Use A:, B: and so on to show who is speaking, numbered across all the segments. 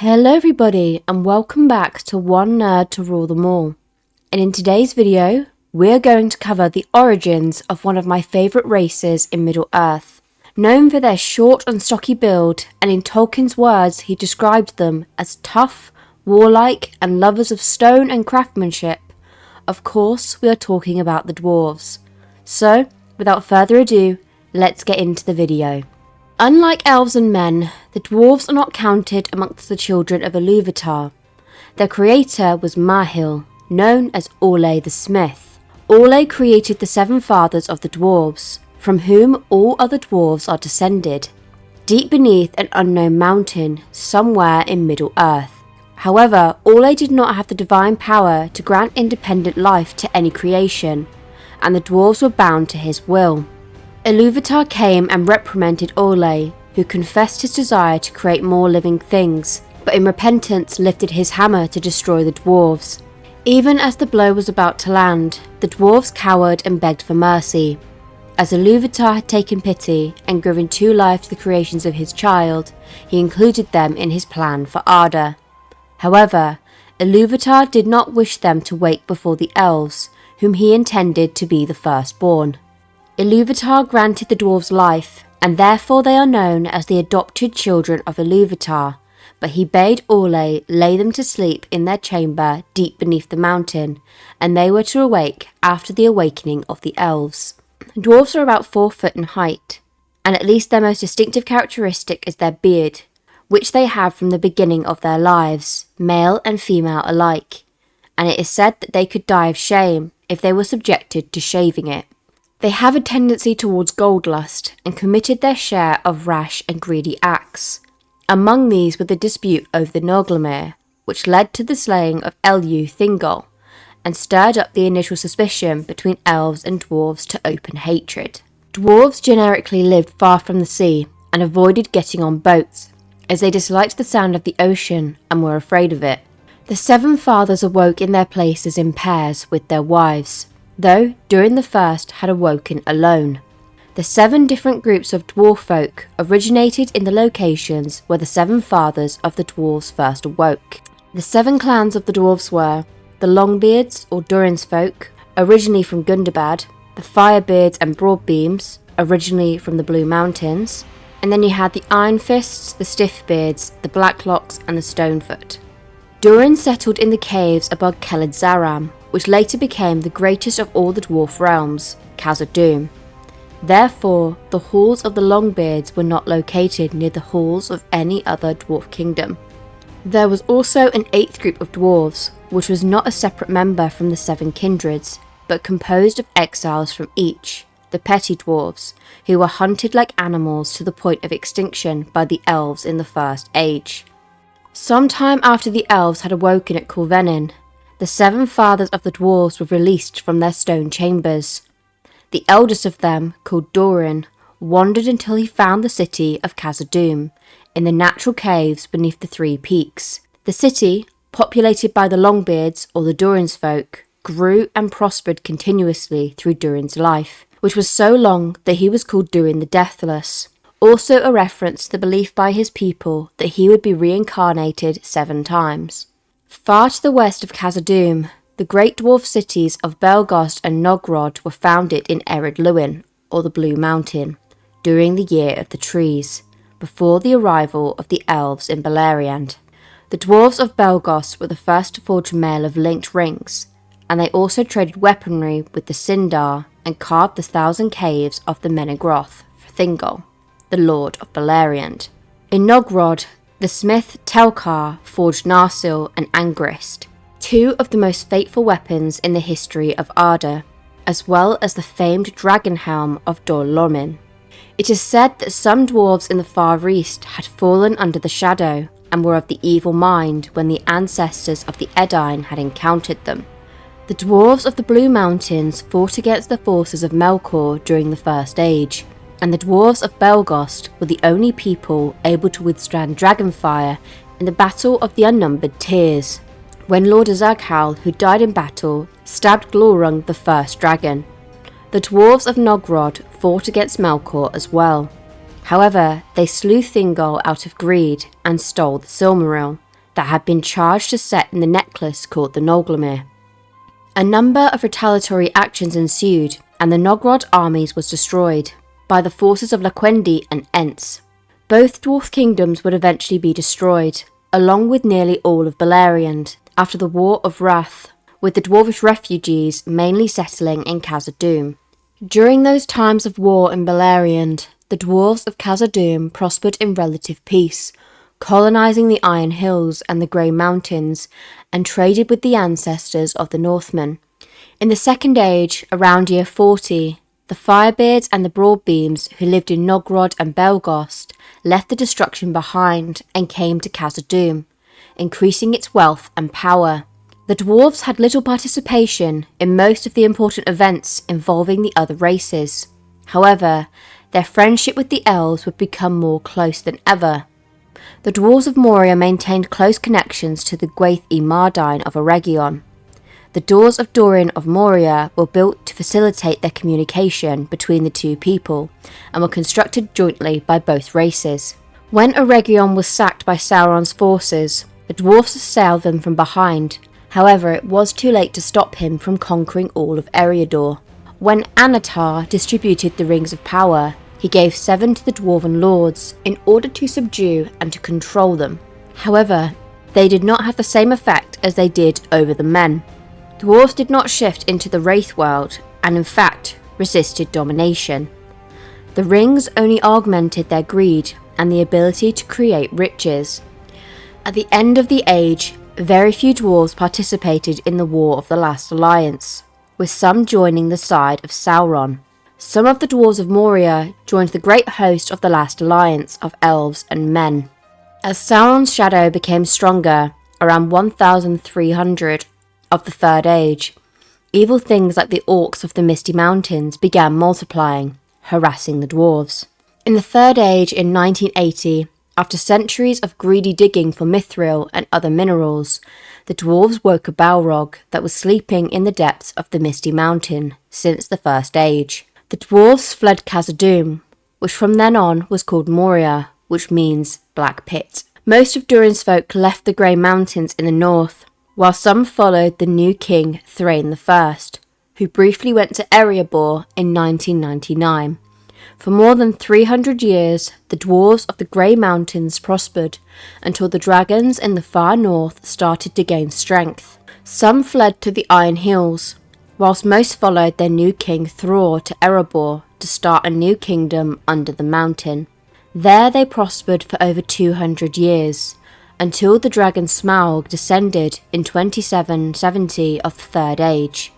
A: Hello everybody and welcome back to One Nerd to Rule Them All. And in today's video, we're going to cover the origins of one of my favourite races in Middle-earth. Known for their short and stocky build, and in Tolkien's words he described them as tough, warlike and lovers of stone and craftsmanship. Of course, we are talking about the Dwarves. So, without further ado, let's get into the video. Unlike elves and men, the dwarves are not counted amongst the children of Iluvatar. Their creator was MMIII, known as Aule the Smith. Aule created the seven fathers of the dwarves, from whom all other dwarves are descended, deep beneath an unknown mountain somewhere in Middle-earth. However, Aule did not have the divine power to grant independent life to any creation, and the dwarves were bound to his will. Iluvatar came and reprimanded Aule, who confessed his desire to create more living things, but in repentance lifted his hammer to destroy the dwarves. Even as the blow was about to land, the dwarves cowered and begged for mercy. As Iluvatar had taken pity and given two life to the creations of his child, he included them in his plan for Arda. However, Iluvatar did not wish them to wake before the elves, whom he intended to be the firstborn. Iluvatar granted the dwarves life, and therefore they are known as the adopted children of Iluvatar, but he bade Aule lay them to sleep in their chamber deep beneath the mountain, and they were to awake after the awakening of the elves. Dwarves are about 4 foot in height, and at least their most distinctive characteristic is their beard, which they have from the beginning of their lives, male and female alike, and it is said that they could die of shame if they were subjected to shaving it. They have a tendency towards gold lust and committed their share of rash and greedy acts. Among these were the dispute over the Goldwyn-Mayer, which led to the slaying of Elu Thingol, and stirred up the initial suspicion between elves and dwarves to open hatred. Dwarves generically lived far from the sea and avoided getting on boats, as they disliked the sound of the ocean and were afraid of it. The seven fathers awoke in their places in pairs with their wives, though during the first had awoken alone. The 7 different groups of dwarf folk originated in the locations where the 7 fathers of the dwarves first awoke. The 7 clans of the dwarves were the Longbeards or Durin's folk, originally from Gundabad, the Firebeards and Broadbeams, originally from the Blue Mountains, and then you had the Iron Fists, the Stiffbeards, the Blacklocks and the Stonefoot. Durin settled in the caves above Keled Zaram, which later became the greatest of all the dwarf realms, Khazad-dûm. Therefore, the halls of the Longbeards were not located near the halls of any other dwarf kingdom. There was also an 8th group of dwarves, which was not a separate member from the 7 kindreds, but composed of exiles from each, the petty dwarves, who were hunted like animals to the point of extinction by the elves in the First Age. Sometime after the elves had awoken at Culvenin, the 7 fathers of the dwarves were released from their stone chambers. The eldest of them, called Durin, wandered until he found the city of Khazad-dûm, in the natural caves beneath the 3 peaks. The city, populated by the Longbeards or the Durin's folk, grew and prospered continuously through Durin's life, which was so long that he was called Durin the Deathless, also a reference to the belief by his people that he would be reincarnated 7 times. Far to the west of Khazad-dûm, the great dwarf cities of Belgost and Nogrod were founded in Ered Luin, or the Blue Mountain, during the Year of the Trees, before the arrival of the elves in Beleriand. The dwarves of Belgost were the first to forge mail of linked rings, and they also traded weaponry with the Sindar and carved the 1,000 caves of the Menegroth for Thingol, the lord of Beleriand. In Nogrod, the smith Telkar forged Narsil and Angrist, 2 of the most fateful weapons in the history of Arda, as well as the famed dragon helm of Dol Lomin. It is said that some dwarves in the Far East had fallen under the shadow and were of the evil mind when the ancestors of the Edain had encountered them. The dwarves of the Blue Mountains fought against the forces of Melkor during the First Age, and the dwarves of Belgost were the only people able to withstand dragonfire in the Battle of the Unnumbered Tears, when Lord Azaghal, who died in battle, stabbed Glorung the first dragon. The dwarves of Nogrod fought against Melkor as well. However, they slew Thingol out of greed and stole the Silmaril, that had been charged to set in the necklace called the Nolgrimir. A number of retaliatory actions ensued, and the Nogrod armies was destroyed by the forces of Laquendi and Ents. Both dwarf kingdoms would eventually be destroyed, along with nearly all of Beleriand, after the War of Wrath, with the dwarvish refugees mainly settling in Khazad-dûm. During those times of war in Beleriand, the dwarves of Khazad-dûm prospered in relative peace, colonising the Iron Hills and the Grey Mountains, and traded with the ancestors of the Northmen. In the Second Age, around year 40, the Firebeards and the Broadbeams, who lived in Nogrod and Belgost, left the destruction behind and came to Khazad-dûm, increasing its wealth and power. The dwarves had little participation in most of the important events involving the other races. However, their friendship with the elves would become more close than ever. The dwarves of Moria maintained close connections to the Gwaith-y-Mardine of Eregion. The doors of Durin of Moria were built to facilitate their communication between the two people, and were constructed jointly by both races. When Eregion was sacked by Sauron's forces, the dwarves assailed them from behind. However, it was too late to stop him from conquering all of Eriador. When Anatar distributed the Rings of Power, he gave 7 to the Dwarven Lords in order to subdue and to control them. However, they did not have the same effect as they did over the men. Dwarves did not shift into the Wraith world, and in fact, resisted domination. The rings only augmented their greed and the ability to create riches. At the end of the age, very few dwarves participated in the War of the Last Alliance, with some joining the side of Sauron. Some of the dwarves of Moria joined the great host of the Last Alliance of elves and men. As Sauron's shadow became stronger, around 1300 of the Third Age, evil things like the orcs of the Misty Mountains began multiplying, harassing the dwarves. In the Third Age in 1980, after centuries of greedy digging for mithril and other minerals, the dwarves woke a Balrog that was sleeping in the depths of the Misty Mountain since the First Age. The dwarves fled Khazad-dûm, which from then on was called Moria, which means Black Pit. Most of Durin's folk left the Grey Mountains in the north, while some followed the new king Thrain I, who briefly went to Erebor in 1999. For more than 300 years, the dwarves of the Grey Mountains prospered, until the dragons in the far north started to gain strength. Some fled to the Iron Hills, whilst most followed their new king Thror to Erebor to start a new kingdom under the mountain. There they prospered for over 200 years, until the dragon Smaug descended in 2770 of the Third Age.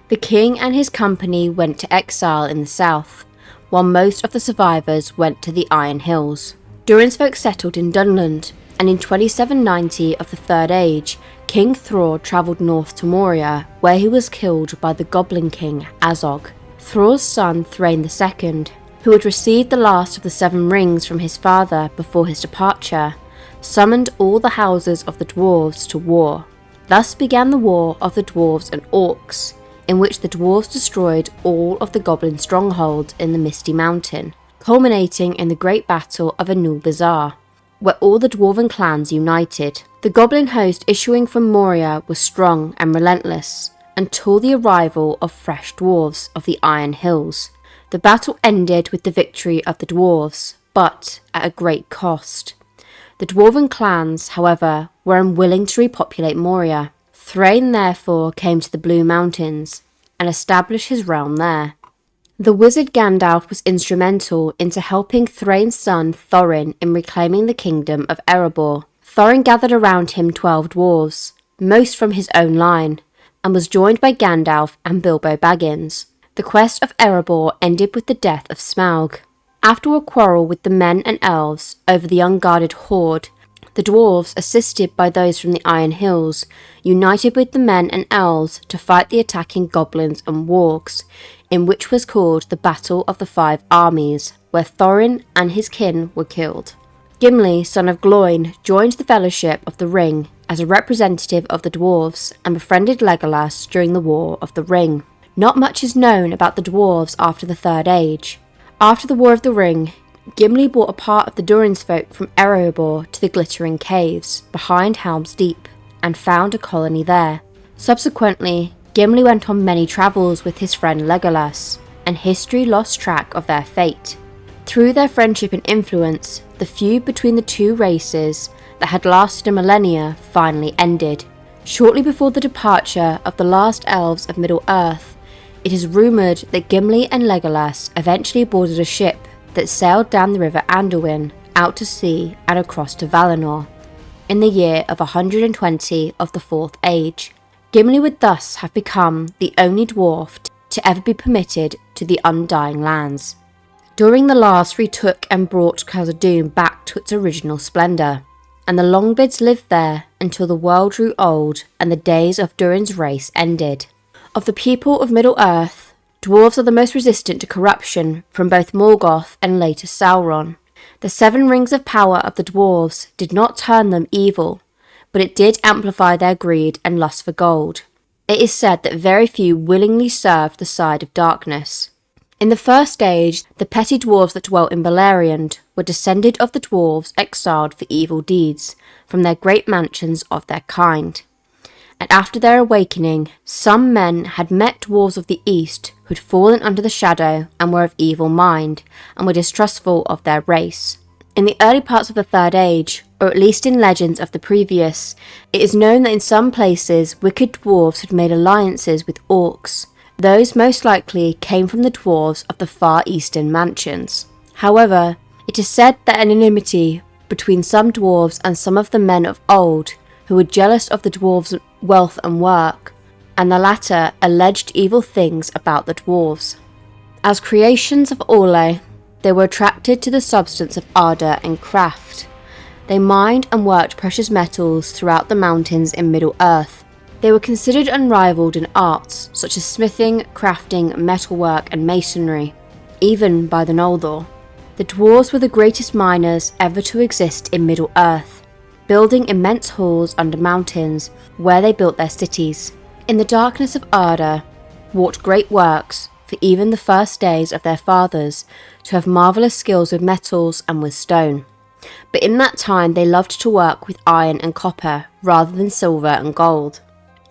A: The king and his company went to exile in the south, while most of the survivors went to the Iron Hills. Durin's folk settled in Dunland, and in 2790 of the Third Age, King Thror travelled north to Moria, where he was killed by the Goblin King Azog. Thror's son Thrain II, who had received the last of the 7 rings from his father before his departure, summoned all the houses of the dwarves to war. Thus began the War of the Dwarves and Orcs, in which the dwarves destroyed all of the goblin strongholds in the Misty Mountain, culminating in the great battle of Anul Bazaar, where all the dwarven clans united. The goblin host issuing from Moria was strong and relentless, until the arrival of fresh dwarves of the Iron Hills. The battle ended with the victory of the dwarves, but at a great cost. The dwarven clans, however, were unwilling to repopulate Moria. Thrain therefore came to the Blue Mountains and established his realm there. The wizard Gandalf was instrumental into helping Thrain's son Thorin in reclaiming the kingdom of Erebor. Thorin gathered around him 12 dwarves, most from his own line, and was joined by Gandalf and Bilbo Baggins. The quest of Erebor ended with the death of Smaug. After a quarrel with the men and elves over the unguarded hoard, the dwarves, assisted by those from the Iron Hills, united with the men and elves to fight the attacking goblins and wargs, in which was called the Battle of the 5 Armies, where Thorin and his kin were killed. Gimli, son of Gloin, joined the Fellowship of the Ring as a representative of the dwarves and befriended Legolas during the War of the Ring. Not much is known about the dwarves after the Third Age. After the War of the Ring, Gimli brought a part of the Durin's folk from Erebor to the Glittering Caves behind Helm's Deep and found a colony there. Subsequently, Gimli went on many travels with his friend Legolas, and history lost track of their fate. Through their friendship and influence, the feud between the two races that had lasted a millennia finally ended. Shortly before the departure of the last elves of Middle-earth, it is rumoured that Gimli and Legolas eventually boarded a ship that sailed down the river Anduin out to sea and across to Valinor in the year of 120 of the Fourth Age. Gimli would thus have become the only dwarf to ever be permitted to the Undying Lands. During the last retook and brought Khazad-dûm back to its original splendour, and the Longbeards lived there until the world grew old and the days of Durin's race ended. Of the people of Middle-earth, dwarves are the most resistant to corruption from both Morgoth and later Sauron. The 7 rings of power of the dwarves did not turn them evil, but it did amplify their greed and lust for gold. It is said that very few willingly served the side of darkness. In the First Age, the petty dwarves that dwelt in Beleriand were descended of the dwarves exiled for evil deeds from their great mansions of their kind. And after their awakening, some men had met dwarves of the East who had fallen under the shadow and were of evil mind, and were distrustful of their race. In the early parts of the Third Age, or at least in legends of the previous, it is known that in some places wicked dwarves had made alliances with orcs. Those most likely came from the dwarves of the far eastern mansions. However, it is said that an enmity between some dwarves and some of the men of old, who were jealous of the dwarves' wealth and work, and the latter alleged evil things about the dwarves. As creations of Aule, they were attracted to the substance of ardour and craft. They mined and worked precious metals throughout the mountains in Middle-earth. They were considered unrivaled in arts such as smithing, crafting, metalwork and masonry, even by the Noldor. The dwarves were the greatest miners ever to exist in Middle-earth, building immense halls under mountains where they built their cities. In the darkness of Arda, wrought great works for even the first days of their fathers to have marvellous skills with metals and with stone. But in that time they loved to work with iron and copper rather than silver and gold.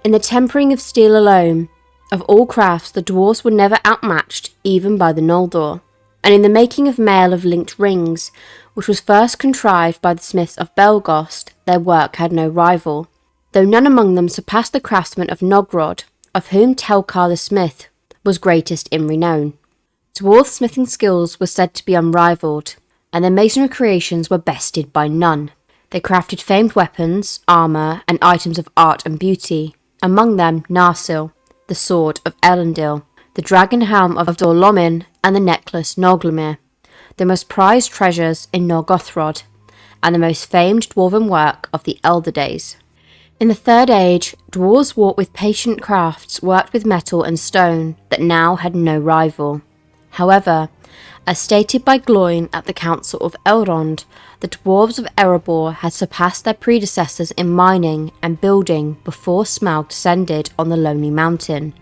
A: In the tempering of steel alone, of all crafts the dwarves were never outmatched even by the Noldor, and in the making of mail of linked rings, which was first contrived by the smiths of Belgost, their work had no rival, though none among them surpassed the craftsmen of Nogrod, of whom Telkar the smith was greatest in renown. Dwarf smithing skills were said to be unrivalled, and their masonry creations were bested by none. They crafted famed weapons, armour, and items of art and beauty, among them Narsil, the sword of Elendil, the dragon helm of Dor-lómin, and the necklace Noglamir, the most prized treasures in Norgothrod, and the most famed dwarven work of the elder days. In the Third Age, dwarves wrought with patient crafts worked with metal and stone that now had no rival. However, as stated by Gloin at the Council of Elrond, the dwarves of Erebor had surpassed their predecessors in mining and building before Smaug descended on the Lonely Mountain,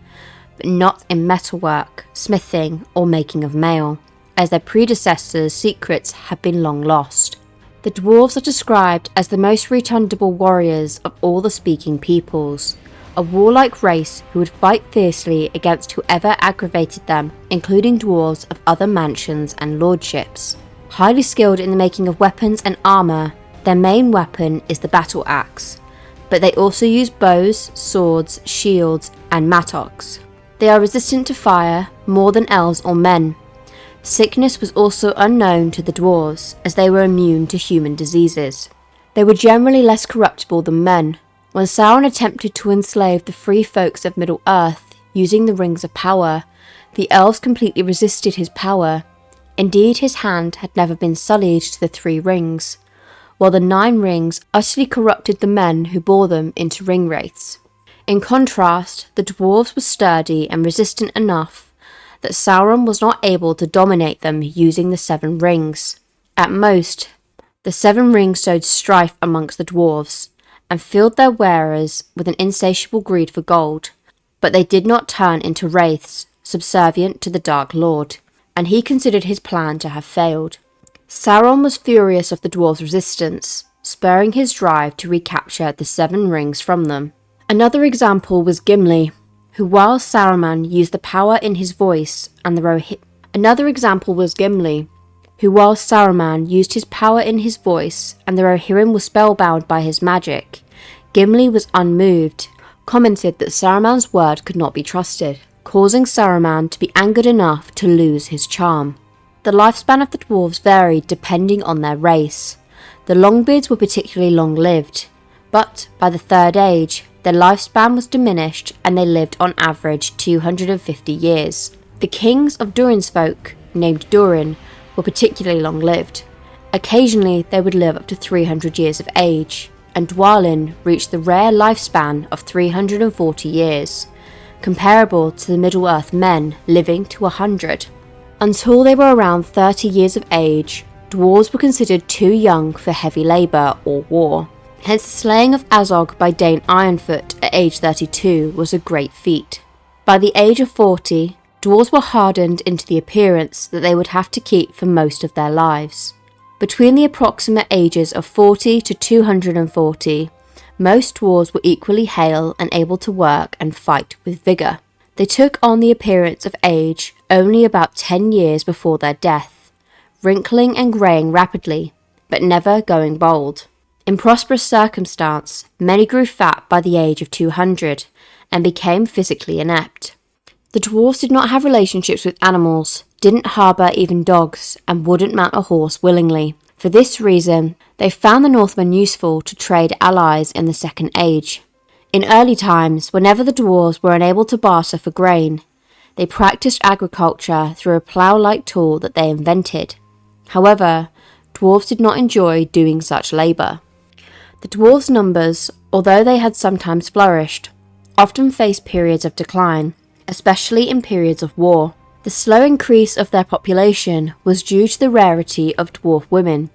A: but not in metalwork, smithing, or making of mail, as their predecessors' secrets had been long lost. The dwarves are described as the most returnable warriors of all the speaking peoples, a warlike race who would fight fiercely against whoever aggravated them, including dwarves of other mansions and lordships. Highly skilled in the making of weapons and armour, their main weapon is the battle axe, but they also use bows, swords, shields, and mattocks. They are resistant to fire more than elves or men. Sickness was also unknown to the dwarves, as they were immune to human diseases. They were generally less corruptible than men. When Sauron attempted to enslave the free folks of Middle-earth using the Rings of Power, the elves completely resisted his power. Indeed, his hand had never been sullied to the 3 rings, while the 9 rings utterly corrupted the men who bore them into ring wraiths. In contrast, the dwarves were sturdy and resistant enough that Sauron was not able to dominate them using the 7 rings. At most, the 7 rings sowed strife amongst the dwarves, and filled their wearers with an insatiable greed for gold, but they did not turn into wraiths, subservient to the Dark Lord, and he considered his plan to have failed. Sauron was furious of the dwarves' resistance, spurring his drive to recapture the 7 rings from them. Another example was Gimli, who while Saruman used the power in his voice and the Rohirrim were spellbound by his magic, Gimli was unmoved, commented that Saruman's word could not be trusted, causing Saruman to be angered enough to lose his charm. The lifespan of the dwarves varied depending on their race. The Longbeards were particularly long-lived, but by the Third Age, their lifespan was diminished and they lived on average 250 years. The kings of Durin's folk, named Durin, were particularly long-lived. Occasionally they would live up to 300 years of age, and Dwalin reached the rare lifespan of 340 years, comparable to the Middle-earth men living to 100. Until they were around 30 years of age, dwarves were considered too young for heavy labour or war. Hence the slaying of Azog by Dane Ironfoot at age 32 was a great feat. By the age of 40, dwarves were hardened into the appearance that they would have to keep for most of their lives. Between the approximate ages of 40 to 240, most dwarves were equally hale and able to work and fight with vigour. They took on the appearance of age only about 10 years before their death, wrinkling and greying rapidly, but never going bald. In prosperous circumstance, many grew fat by the age of 200 and became physically inept. The dwarves did not have relationships with animals, didn't harbour even dogs, and wouldn't mount a horse willingly. For this reason, they found the Northmen useful to trade allies in the Second Age. In early times, whenever the dwarves were unable to barter for grain, they practiced agriculture through a plough-like tool that they invented. However, dwarves did not enjoy doing such labour. The dwarves' numbers, although they had sometimes flourished, often faced periods of decline, especially in periods of war. The slow increase of their population was due to the rarity of dwarf women,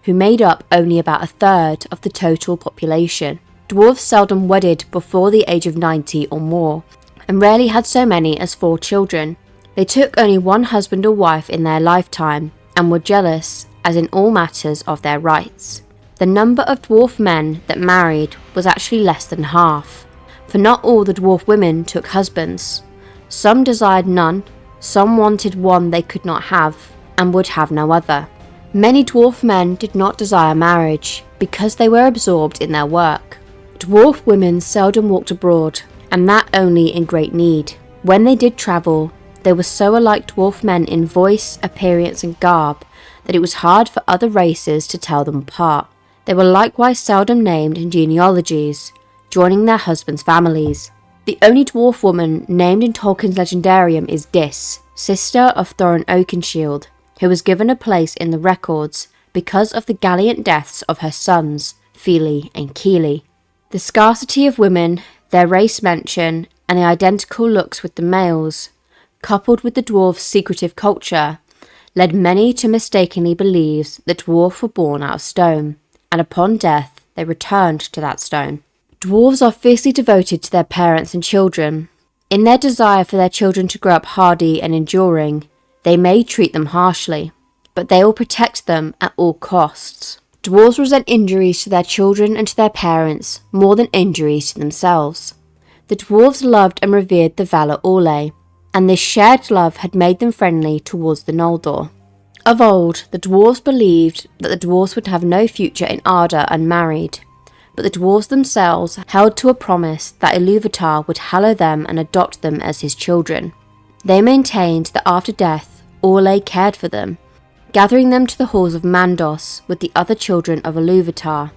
A: who made up only about a third of the total population. Dwarves seldom wedded before the age of 90 or more, and rarely had so many as 4 children. They took only one husband or wife in their lifetime, and were jealous, as in all matters of their rights. The number of dwarf men that married was actually less than half, for not all the dwarf women took husbands. Some desired none, some wanted one they could not have, and would have no other. Many dwarf men did not desire marriage, because they were absorbed in their work. Dwarf women seldom walked abroad, and that only in great need. When they did travel, they were so alike dwarf men in voice, appearance and garb that it was hard for other races to tell them apart. They were likewise seldom named in genealogies, joining their husbands' families. The only dwarf woman named in Tolkien's Legendarium is Dis, sister of Thorin Oakenshield, who was given a place in the records because of the gallant deaths of her sons, Fili and Kili. The scarcity of women, their race mention, and the identical looks with the males, coupled with the dwarves' secretive culture, led many to mistakenly believe that dwarves were born out of stone, and upon death they returned to that stone. Dwarves are fiercely devoted to their parents and children. In their desire for their children to grow up hardy and enduring, they may treat them harshly, but they will protect them at all costs. Dwarves resent injuries to their children and to their parents more than injuries to themselves. The dwarves loved and revered the Valar Aule, and this shared love had made them friendly towards the Noldor. Of old, the dwarves believed that the dwarves would have no future in Arda unmarried, but the dwarves themselves held to a promise that Ilúvatar would hallow them and adopt them as his children. They maintained that after death, Aule cared for them, gathering them to the halls of Mandos with the other children of Ilúvatar,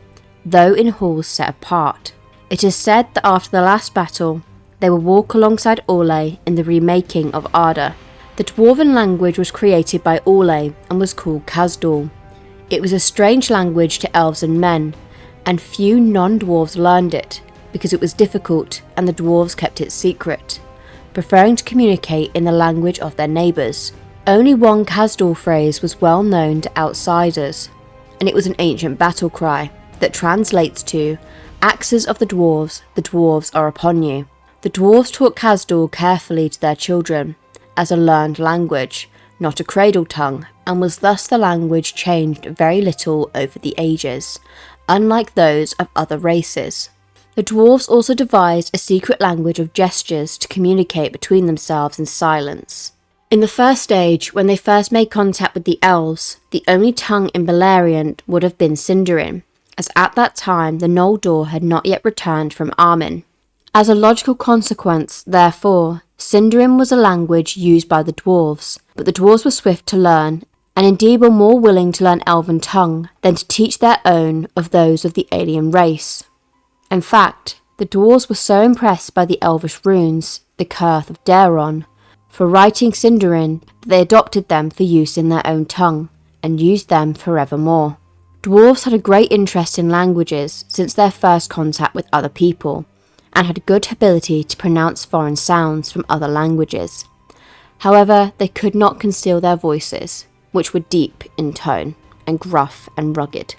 A: though in halls set apart. It is said that after the last battle, they will walk alongside Aule in the remaking of Arda. The dwarven language was created by Aule and was called Khazad-dûl. It was a strange language to elves and men, and few non-dwarves learned it because it was difficult and the dwarves kept it secret, preferring to communicate in the language of their neighbours. Only one Khazad-dûl phrase was well known to outsiders, and it was an ancient battle cry that translates to, "Axes of the dwarves are upon you." The dwarves taught Khazad-dûl carefully to their children, as a learned language, not a cradle tongue, and was thus the language changed very little over the ages, unlike those of other races. The dwarves also devised a secret language of gestures to communicate between themselves in silence. In the first age, when they first made contact with the elves, the only tongue in Beleriand would have been Sindarin, as at that time the Noldor had not yet returned from Armin. As a logical consequence, therefore, Sindarin was a language used by the dwarves, but the dwarves were swift to learn, and indeed were more willing to learn Elven tongue than to teach their own of those of the alien race. In fact, the dwarves were so impressed by the Elvish runes, the Curse of Daeron, for writing Sindarin that they adopted them for use in their own tongue, and used them forevermore. Dwarves had a great interest in languages since their first contact with other people, and had a good ability to pronounce foreign sounds from other languages. However, they could not conceal their voices, which were deep in tone, and gruff and rugged.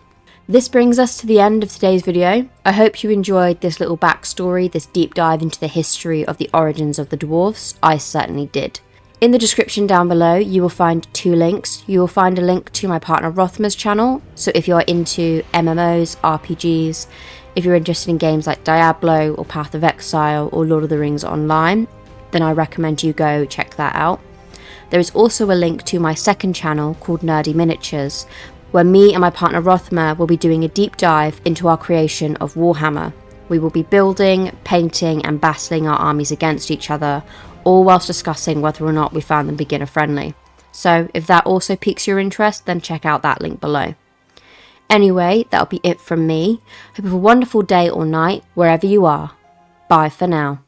A: This brings us to the end of today's video. I hope you enjoyed this little backstory, this deep dive into the history of the origins of the dwarves. I certainly did. In the description down below, you will find 2 links. You will find a link to my partner Rothmer's channel, so if you're into MMOs, RPGs, if you're interested in games like Diablo or Path of Exile or Lord of the Rings Online, then I recommend you go check that out. There is also a link to my second channel called Nerdy Miniatures, where me and my partner Rothmer will be doing a deep dive into our creation of Warhammer. We will be building, painting and battling our armies against each other, all whilst discussing whether or not we found them beginner friendly. So if that also piques your interest, then check out that link below. Anyway, that'll be it from me. Hope you have a wonderful day or night, wherever you are. Bye for now.